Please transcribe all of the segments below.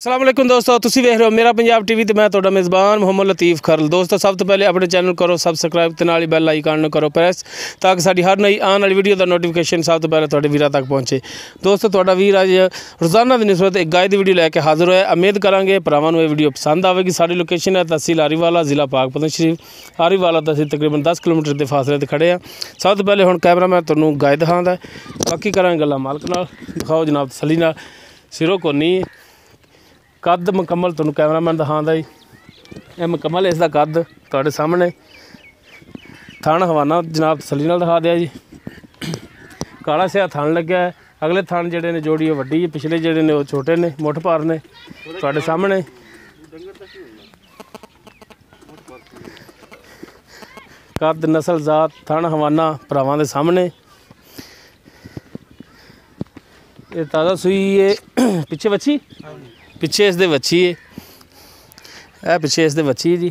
अस्सलाम वालेकुम दोस्तों, तुसी वेख रहे हो मेरा पंजाब टीवी ते मैं तुहाडा मेज़बान मोहम्मद लतीफ़ खरल। दोस्तों सब तो पहले अपने चैनल करो सबसक्राइब ते नाल ही बैल आइकन करो प्रेस ताकि साडी हर नई आने वाली वीडियो का नोटिफिकेशन सब तो पहले तुहाडे वीरां तक पहुँचे। दोस्तों तुहाडा वीर अज रोज़ाना की निस्बत एक गाय की वीडियो लैके हाजिर होया। उम्मीद करांगे भरावां नूं ये वीडियो पसंद आवेगी। साडी लोकेशन है तहसील आरीवाला, ज़िला पाकपतन शरीफ। आरीवाला तो असीं तकरीबन 10 किलोमीटर के फासले ते खड़े आ। सब तो पहले हुण कैमरामैन तुहानूं गाय दिखाउंदा है, बाकी करांगे गल्लां मालक नाल। दिखाओ जनाब तसल्ली नाल, सिरों कोनी कद मुकम्मल तुहानूं कैमरामैन दिखाउंदा जी। यह मुकम्मल इसका कद तुहाडे सामने। थण हवाना जनाब तसल्ली नाल दिखा दिया जी। काला सिया थण लग्या है। अगले थण जिहड़े ने जोड़ी वड्डी है, पिछले जिहड़े ने छोटे ने, मुठ भार ने तुहाडे सामने। कद नस्ल जात थण हवाना भरावां दे सामने। ये ताज़ा सूई है। पिछे बच्ची पिछे इसदे बच्ची है, यह पिछे इसदे बच्ची है जी।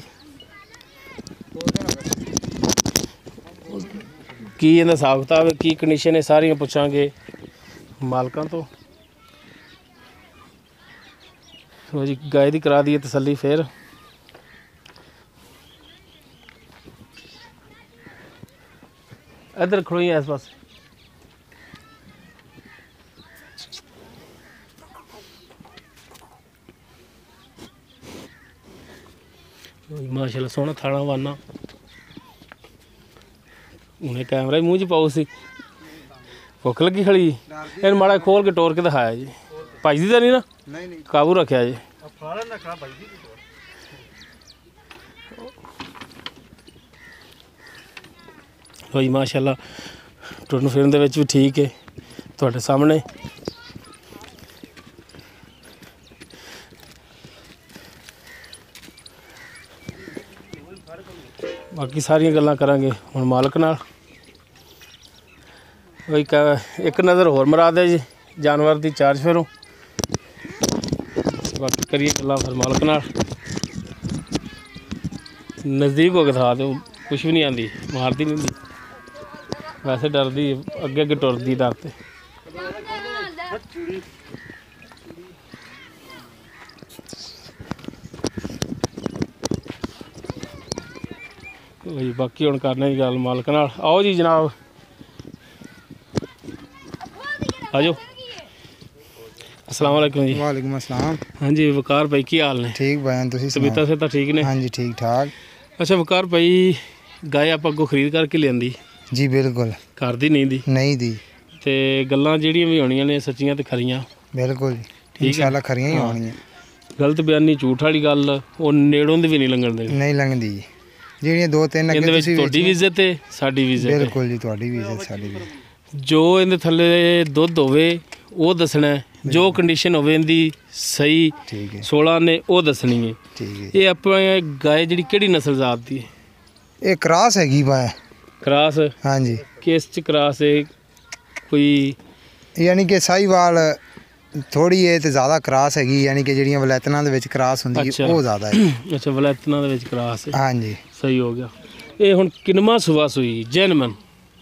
की इहदा हिसाब किताब की कंडीशन है सारियां पुछांगे मालकां तो। जी गाय दी करा दी है तसल्ली। फिर इधर खड़ोई इस पास। माशाल्लाह सोहना थाना वाना। उन्हें कैमरा ही मूँह च पाओ सी। भुख लगी खड़ी इन माड़ा खोल के टोर के दिखाया जी। भजदी तो नहीं ना? नहीं काबू रखा जी। भाई माशाल्लाह टुरन फिरन दे विच भी ठीक है तुहाडे सामने। बाकी सारियां गल्लां करांगे हुण मालक नाल। एक नज़र होर मरा दे जी जानवर दी चार फेरों। बाकी करिए गल्लां फिर मालक नाल। नज़दीक हो के दिखा दो, कुछ भी नहीं आती, मारती नहीं होंदी, वैसे डरदी अगे अगे टुरदी डरते। जी बाकी हुण करने की गल मालक नाल। आओ जी जनाब आ जाओ। अस्सलाम वालेकुम जी। वालेकुम अस्सलाम। हाँ जी वकार भाई की हाल ने? ठीक बयान तुसी तबीयत से तो ठीक ने? हाँ जी ठीक ठाक। अच्छा वकार भाई गाय आप अगों खरीद करके लियांदी? जी बिल्कुल। घर दी नहीं दी? नहीं दी। ते गल्लां जेहड़ियां भी होणियां ने सच्चियां ते खरियां? बिल्कुल इंशाअल्लाह खरियां ही होणियां। गलत बयानी झूठ वाली गल वो नेड़ों दी भी नहीं लंघण देनी। नहीं लंघदी ਜਿਹੜੀਆਂ ਦੋ ਤਿੰਨ ਅੱਗੇ ਤੁਸੀਂ ਤੁਹਾਡੀ ਵੀ ਇੱਜ਼ਤ ਹੈ ਸਾਡੀ ਵੀ ਇੱਜ਼ਤ ਹੈ। ਬਿਲਕੁਲ ਜੀ ਤੁਹਾਡੀ ਵੀ ਇੱਜ਼ਤ ਸਾਡੀ ਵੀ। ਜੋ ਇਹਦੇ ਥੱਲੇ ਦੁੱਧ ਹੋਵੇ ਉਹ ਦੱਸਣਾ, ਜੋ ਕੰਡੀਸ਼ਨ ਹੋਵੇ ਇਹਦੀ ਸਹੀ 16 ਨੇ ਉਹ ਦੱਸਣੀ ਹੈ। ਠੀਕ ਹੈ। ਇਹ ਆਪਣੇ ਗਾਏ ਜਿਹੜੀ ਕਿਹੜੀ ਨਸਲ ਜ਼ਾਤ ਦੀ ਹੈ? ਇਹ ਕ੍ਰਾਸ ਹੈਗੀ ਬਾ। ਕ੍ਰਾਸ? ਹਾਂਜੀ। ਕਿਸ ਚ ਕ੍ਰਾਸ ਹੈ? ਕੋਈ ਯਾਨੀ ਕਿ ਸਾਹੀਵਾਲ थोड़ी है तो ज़्यादा क्रास हैगी, यानी कि ਜਿਹੜੀਆਂ ਵਲੈਤਨਾਂ ਦੇ ਵਿੱਚ ਕ੍ਰਾਸ ਹੁੰਦੀ ਹੈ ਉਹ ਜ਼ਿਆਦਾ ਹੈ। ਅੱਛਾ ਵਲੈਤਨਾਂ ਦੇ ਵਿੱਚ ਕ੍ਰਾਸ ਹੈ। ਹਾਂਜੀ ਸਹੀ ਹੋ ਗਿਆ। ਇਹ ਹੁਣ ਕਿੰਨਵਾਂ ਸੂਆ ਸੂਈ ਜੈਨਮਨ?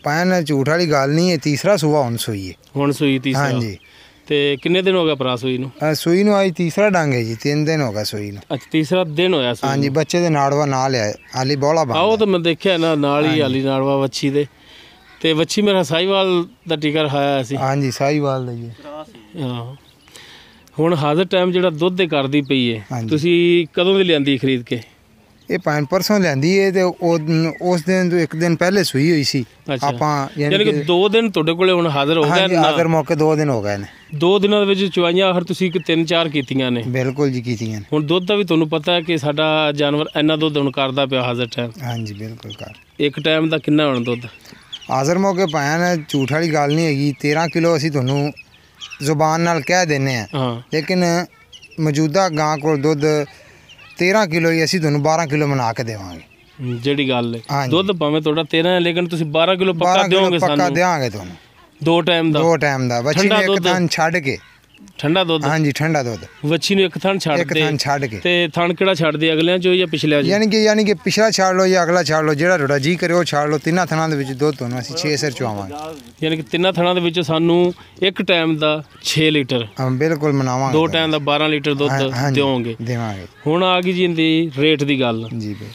ਪੈਨ ਝੂਠ ਵਾਲੀ ਗੱਲ ਨਹੀਂ ਹੈ, ਤੀਸਰਾ ਸੂਆ ਹੁਣ ਸੂਈ ਹੈ। ਹੁਣ ਸੂਈ ਤੀਸਰਾ? ਹਾਂਜੀ। ਤੇ ਕਿੰਨੇ ਦਿਨ ਹੋ ਗਿਆ ਭਰਾ ਸੂਈ ਨੂੰ? ਸੂਈ ਨੂੰ ਅੱਜ ਤੀਸਰਾ ਡੰਗ ਹੈ ਜੀ, 3 ਦਿਨ ਹੋ ਗਿਆ ਸੂਈ ਨੂੰ। ਅੱਛਾ ਤੀਸਰਾ ਦਿਨ ਹੋਇਆ ਸੂਈ? ਹਾਂਜੀ। ਬੱਚੇ ਦੇ ਨਾੜਵਾ ਨਾਲ ਹੈ ਹਾਲੀ ਬੋਲਾ ਬਾ। ਉਹ ਤਾਂ ਮੈਂ ਦੇਖਿਆ ਨਾ ਨਾਲ ਹੀ ਹਾਲੀ ਨਾੜਵਾ ਵੱਛੀ ਦੇ। ਤੇ ਵੱਛੀ ਮੇਰਾ ਸਾਹੀਵਾਲ ਦਾ ਟੀਕਾ ਰਖਾਇਆ ਸੀ। ਹਾਂਜੀ ਸਾਹੀਵਾਲ ਦਾ ਜੀ। ਹਾਂ ਹੁਣ ਹਾਜ਼ਰ ਟਾਈਮ ਜਿਹੜਾ ਦੁੱਧ ਦੇ ਕਰਦੀ ਪਈ ਹੈ, ਤੁਸੀਂ ਕਦੋਂ ਦੀ ਲਿਆਂਦੀ ਖਰੀਦ ਕੇ? ਇਹ ਪੰਜ ਪਰਸੋਂ ਲਿਆਂਦੀ ਹੈ ਤੇ ਉਸ ਦਿਨ ਤੋਂ ਇੱਕ ਦਿਨ ਪਹਿਲੇ ਸੂਈ ਹੋਈ ਸੀ ਆਪਾਂ। ਯਾਨੀ ਕਿ 2 ਦਿਨ ਤੁਹਾਡੇ ਕੋਲੇ ਹੁਣ ਹਾਜ਼ਰ ਹੋ ਗਿਆ? ਹਾਜ਼ਰ ਮੌਕੇ 2 ਦਿਨ ਹੋ ਗਏ ਨੇ। 2 ਦਿਨਾਂ ਦੇ ਵਿੱਚ ਚਵਾਈਆਂ ਆਖਰ ਤੁਸੀਂ 3-4 ਕੀਤੀਆਂ ਨੇ? ਬਿਲਕੁਲ ਜੀ ਕੀਤੀਆਂ ਨੇ। ਹੁਣ ਦੁੱਧ ਦਾ ਵੀ ਤੁਹਾਨੂੰ ਪਤਾ ਹੈ ਕਿ ਸਾਡਾ ਜਾਨਵਰ ਇੰਨਾ ਦੁੱਧ ਹੁਣ ਕਰਦਾ ਪਿਆ ਹਾਜ਼ਰ ਟਾਈਮ? ਹਾਂਜੀ ਬਿਲਕੁਲ ਕਰ। ਇੱਕ ਟਾਈਮ ਦਾ ਕਿੰਨਾ ਹੁਣ ਦੁੱਧ ਹਾਜ਼ਰ ਮੌਕੇ ਪਾਇਆ ਨਾ? ਝੂਠ ਵਾਲੀ ਗੱਲ ਨਹੀਂ ਹੈਗੀ। 13 ਕਿਲੋ ਅਸੀਂ ਤੁਹਾਨੂੰ ਜ਼ੁਬਾਨ ਨਾਲ ਕਹਿ ਦਿੰਦੇ ਹਾਂ, ਲੇਕਿਨ ਮੌਜੂਦਾ ਗਾਂ ਕੋਲ ਦੁੱਧ 13 ਕਿਲੋ ਹੀ ਅਸੀਂ ਤੁਹਾਨੂੰ 12 ਕਿਲੋ ਬਣਾ ਕੇ ਦੇਵਾਂਗੇ। ਜਿਹੜੀ ਗੱਲ ਹੈ ਦੁੱਧ ਭਾਵੇਂ ਤੁਹਾਡਾ 13 ਹੈ ਲੇਕਿਨ ਤੁਸੀਂ 12 ਕਿਲੋ ਪੱਕਾ ਦਿਓਗੇ ਸਾਨੂੰ? ਪੱਕਾ ਦੇਵਾਂਗੇ ਤੁਹਾਨੂੰ 2 ਟਾਈਮ ਦਾ। 2 ਟਾਈਮ ਦਾ। ਬੱਚੀ ਨੇ ਇੱਕ ਦਿਨ ਛੱਡ ਕੇ ਠੰਡਾ ਦੁੱਧ ਹਾਂਜੀ ਠੰਡਾ ਦੁੱਧ ਵੱਛੀ ਨੂੰ ਇੱਕ ਥਣ ਛੱਡ ਇੱਕ ਦੇ ਥਣ ਛੱਡ ਕੇ ਤੇ ਥਣ ਕਿਹੜਾ ਛੱਡਦੇ ਅਗਲਿਆਂ ਚੋਂ ਜਾਂ ਪਿਛਲਿਆਂ ਚੋਂ? ਯਾਨੀ ਕਿ ਪਿਛਲਾ ਛੱਡ ਲਓ ਜਾਂ ਅਗਲਾ ਛੱਡ ਲਓ, ਜਿਹੜਾ ਤੁਹਾਡਾ ਜੀ ਕਰੇ ਉਹ ਛੱਡ ਲਓ। ਤਿੰਨਾਂ ਥਣਾਂ ਦੇ ਵਿੱਚ ਦੁੱਧ ਤੁਹਾਨੂੰ ਅਸੀਂ 6 ਸਿਰ ਚੁਆਵਾਂਗੇ। ਯਾਨੀ ਕਿ ਤਿੰਨਾਂ ਥਣਾਂ ਦੇ ਵਿੱਚ ਸਾਨੂੰ ਇੱਕ ਟਾਈਮ ਦਾ 6 ਲੀਟਰ, ਹਾਂ ਬਿਲਕੁਲ ਮਨਾਵਾਂਗੇ। 2 ਟਾਈਮ ਦਾ 12 ਲੀਟਰ ਦੁੱਧ ਦਿਓਗੇ। ਦੇਵਾਂਗੇ। ਹੁਣ ਆ ਗਈ ਜੀ ਇਹਦੀ ਰੇਟ ਦੀ ਗੱਲ। ਜੀ ਬਈ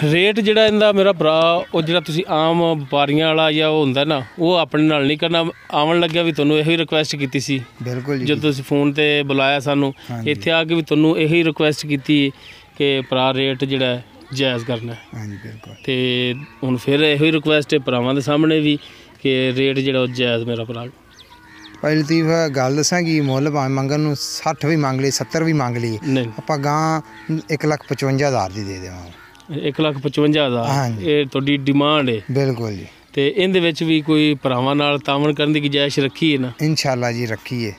ਰੇਟ ਜਿਹੜਾ ਇਹਦਾ ਮੇਰਾ ਭਰਾ, ਉਹ ਜਿਹੜਾ ਤੁਸੀਂ ਆਮ ਵਪਾਰੀਆਂ ਵਾਲਾ ਜਾਂ ਉਹ ਹੁੰਦਾ ਨਾ, ਉਹ ਆਪਣੇ ਨਾਲ ਨਹੀਂ ਕਰਨਾ। ਆਉਣ ਲੱਗਿਆ ਵੀ ਤੁਹਾਨੂੰ ਇਹੋ ਹੀ ਰਿਕੁਐਸਟ ਕੀਤੀ ਸੀ ਬਿਲਕੁਲ ਜੀ, ਜਦੋਂ ਤੁਸੀਂ ਫੋਨ ਤੇ ਬੁਲਾਇਆ ਸਾਨੂੰ, ਇੱਥੇ ਆ ਕੇ ਵੀ ਤੁਹਾਨੂੰ ਇਹੋ ਹੀ ਰਿਕੁਐਸਟ ਕੀਤੀ ਕਿ ਭਰਾ ਰੇਟ ਜਿਹੜਾ ਜਾਇਜ਼ ਕਰਨਾ। ਹਾਂਜੀ ਬਿਲਕੁਲ। ਤੇ ਹੁਣ ਫਿਰ ਇਹੋ ਹੀ ਰਿਕੁਐਸਟ ਹੈ ਭਰਾਵਾਂ ਦੇ ਸਾਹਮਣੇ ਵੀ ਕਿ ਰੇਟ ਜਿਹੜਾ ਉਹ ਜਾਇਜ਼ ਮੇਰਾ ਭਰਾ। ਭਾਈ ਲਤੀਫ ਗੱਲ ਦੱਸਾਂ ਕਿ ਮੁੱਲ ਭਾਵੇਂ ਮੰਗਣ ਨੂੰ 60 ਵੀ ਮੰਗ ਲਈ, 70 ਵੀ ਮੰਗ ਲਈ, ਨਹੀਂ ਆਪਾਂ ਗਾਂ 1,55,000 ਦੀ ਦੇ ਦੇਵਾਂਗੇ। 1,55,000 ਇਹ ਤੁਹਾਡੀ ਡਿਮਾਂਡ ਹੈ? ਬਿਲਕੁਲ ਜੀ। ਤੇ ਇਹਦੇ ਵਿੱਚ ਵੀ ਕੋਈ ਭਰਾਵਾਂ ਨਾਲ ਤਾਵਨ ਕਰਨ ਦੀ ਗੁੰਜਾਇਸ਼ ਰੱਖੀ ਹੈ ਨਾ? ਇਨਸ਼ਾਅੱਲਾ ਜੀ ਰੱਖੀਏ,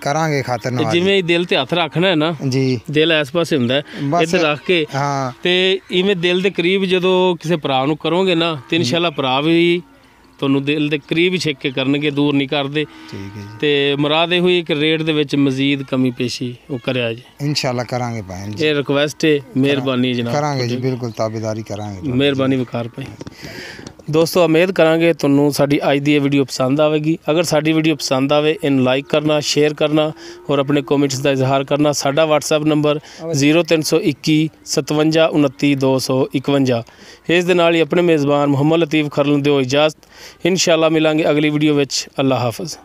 ਕਰਾਂਗੇ ਖਾਤਰ ਨਾਲ। ਜਿਵੇਂ ਦਿਲ ਤੇ ਹੱਥ ਰੱਖਣਾ ਹੈ ਨਾ ਜੀ, ਦਿਲ ਇਸ ਪਾਸੇ ਹੁੰਦਾ ਇੱਧਰ ਰੱਖ ਕੇ, ਹਾਂ, ਤੇ ਇਵੇਂ ਦਿਲ ਦੇ ਕਰੀਬ ਜਦੋਂ ਕਿਸੇ ਭਰਾ ਨੂੰ ਕਰੋਗੇ ਨਾ ਤੇ ਇਨਸ਼ਾਅੱਲਾ ਭਰਾ ਵੀ ਤੁਹਾਨੂੰ ਦਿਲ ਦੇ ਕਰੀਬ ਹੀ ਛਿੱਕ ਕੇ ਕਰਨਗੇ, ਦੂਰ ਨਹੀਂ ਕਰਦੇ। ਠੀਕ ਹੈ ਜੀ। ਤੇ ਮੁਰਾਦ ਇਹ ਹੋਈ ਕਿ ਰੇਟ ਦੇ ਵਿੱਚ ਮਜ਼ੀਦ ਕਮੀ ਪੇਸ਼ੀ ਉਹ ਕਰਿਆ ਜੀ। ਇਨਸ਼ਾਅੱਲਾ ਕਰਾਂਗੇ ਭਾਈ ਜੀ, ਇਹ ਰਿਕਵੈਸਟ ਹੈ, ਮਿਹਰਬਾਨੀ ਜਨਾਬ। ਕਰਾਂਗੇ ਜੀ, ਬਿਲਕੁਲ ਤਾਬੇਦਾਰੀ ਕਰਾਂਗੇ। ਮਿਹਰਬਾਨੀ ਵਕਾਰ ਭਾਈ। ਦੋਸਤੋ ਉਮੀਦ ਕਰਾਂਗੇ ਤੁਹਾਨੂੰ ਸਾਡੀ ਅੱਜ ਦੀ ਇਹ ਵੀਡੀਓ ਪਸੰਦ ਆਵੇਗੀ। ਅਗਰ ਸਾਡੀ ਵੀਡੀਓ ਪਸੰਦ ਆਵੇ ਇਹਨੂੰ ਲਾਈਕ ਕਰਨਾ, ਸ਼ੇਅਰ ਕਰਨਾ ਔਰ ਆਪਣੇ ਕਮੈਂਟਸ ਦਾ ਇਜ਼ਹਾਰ ਕਰਨਾ। ਸਾਡਾ WhatsApp ਨੰਬਰ 0321 57 29 251। ਇਸ ਦੇ ਨਾਲ ਹੀ ਆਪਣੇ ਮੇਜ਼ਬਾਨ ਮੁਹੰਮਦ ਲਤੀਫ ਖਰਲ ਨੂੰ ਦਿਓ ਇਜਾਜ਼ਤ। ਇਨਸ਼ਾਅੱਲਾ ਮਿਲਾਂਗੇ ਅਗਲੀ ਵੀਡੀਓ ਵਿੱਚ। ਅੱਲਾ ਹਾਫਿਜ਼।